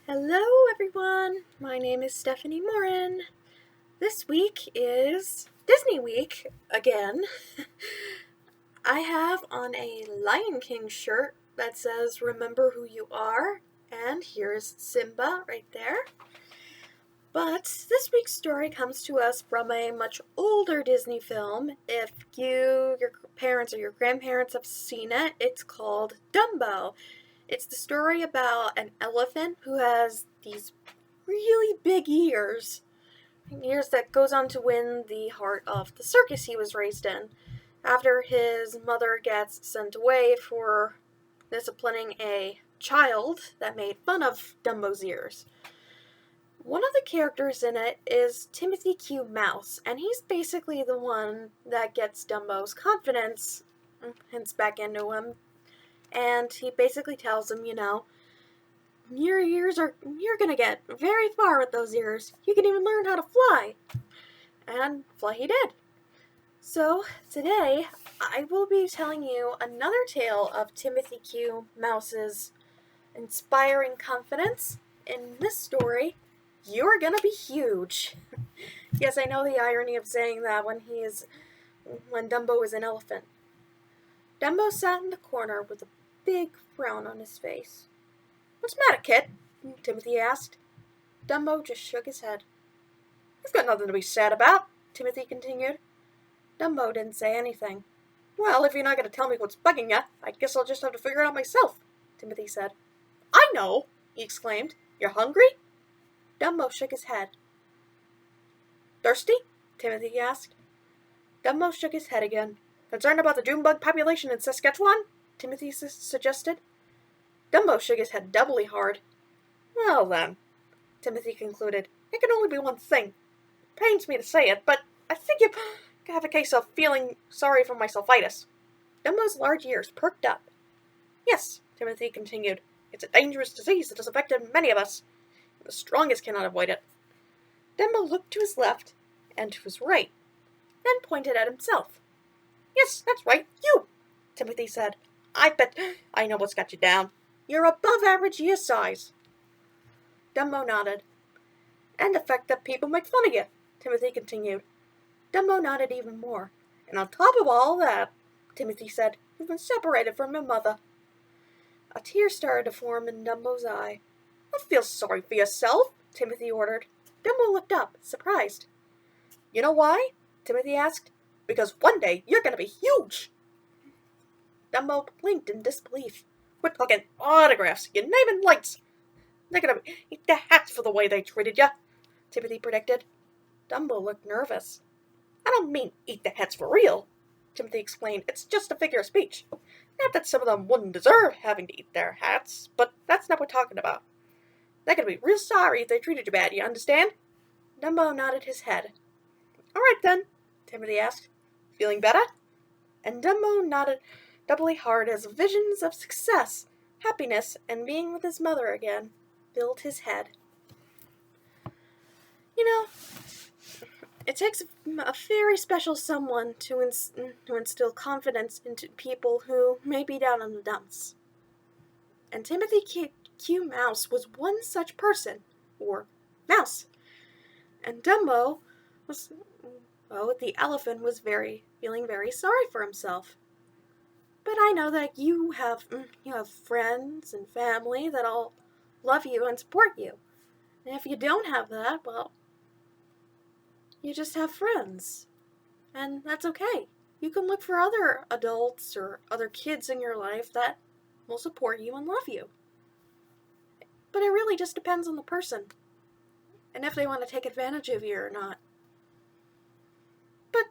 Hello everyone, my name is Stephanie Morin. This week is Disney Week again. I have on a Lion King shirt that says remember who you are, and here's Simba right there. But this week's story comes to us from a much older Disney film. If your parents or your grandparents have seen it, it's called Dumbo. It's the story about an elephant who has these really big ears that goes on to win the heart of the circus he was raised in. After his mother gets sent away for disciplining a child that made fun of Dumbo's ears. One of the characters in it is Timothy Q. Mouse, and he's basically the one that gets Dumbo's confidence back into him. And he basically tells him, you're gonna get very far with those ears. You can even learn how to fly. And fly he did. So, today, I will be telling you another tale of Timothy Q. Mouse's inspiring confidence. In this story, you're gonna be huge. Yes, I know the irony of saying that when Dumbo is an elephant. Dumbo sat in the corner with a big frown on his face. "What's the matter, kid?" Timothy asked. Dumbo just shook his head. "You've got nothing to be sad about," Timothy continued. Dumbo didn't say anything. "Well, if you're not going to tell me what's bugging you, I guess I'll just have to figure it out myself," Timothy said. "I know!" he exclaimed. "You're hungry?" Dumbo shook his head. "Thirsty?" Timothy asked. Dumbo shook his head again. "Concerned about the June bug population in Saskatchewan?" Timothy suggested. Dumbo shook his head doubly hard. "Well then," Timothy concluded, "it can only be one thing. It pains me to say it, but I think you have a case of feeling sorry for my sulfitis." Dumbo's large ears perked up. "Yes," Timothy continued, "it's a dangerous disease that has affected many of us. The strongest cannot avoid it." Dumbo looked to his left and to his right, then pointed at himself. "Yes, that's right, you," Timothy said. "I bet I know what's got you down. You're above average ear size." Dumbo nodded. "And the fact that people make fun of you," Timothy continued. Dumbo nodded even more. "And on top of all that," Timothy said, "you've been separated from your mother." A tear started to form in Dumbo's eye. "Don't feel sorry for yourself," Timothy ordered. Dumbo looked up, surprised. "You know why?" Timothy asked. "Because one day you're going to be huge." Dumbo blinked in disbelief. "We're talking autographs, you're naming lights. They're going to eat their hats for the way they treated you," Timothy predicted. Dumbo looked nervous. "I don't mean eat their hats for real," Timothy explained. "It's just a figure of speech. Not that some of them wouldn't deserve having to eat their hats, but that's not what we're talking about. They're going to be real sorry if they treated you bad, you understand?" Dumbo nodded his head. "All right then," Timothy asked. "Feeling better?" And Dumbo nodded doubly hard as visions of success, happiness, and being with his mother again filled his head. It takes a very special someone to instill confidence into people who may be down in the dumps. And Timothy Q. Mouse was one such person, or mouse. And Dumbo the elephant was feeling very sorry for himself. But I know that you have friends and family that all love you and support you. And if you don't have that, well, you just have friends. And that's okay. You can look for other adults or other kids in your life that will support you and love you. But it really just depends on the person, and if they want to take advantage of you or not. But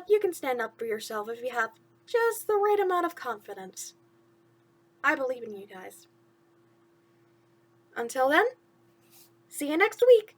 you can stand up for yourself if you have just the right amount of confidence. I believe in you guys. Until then, see you next week.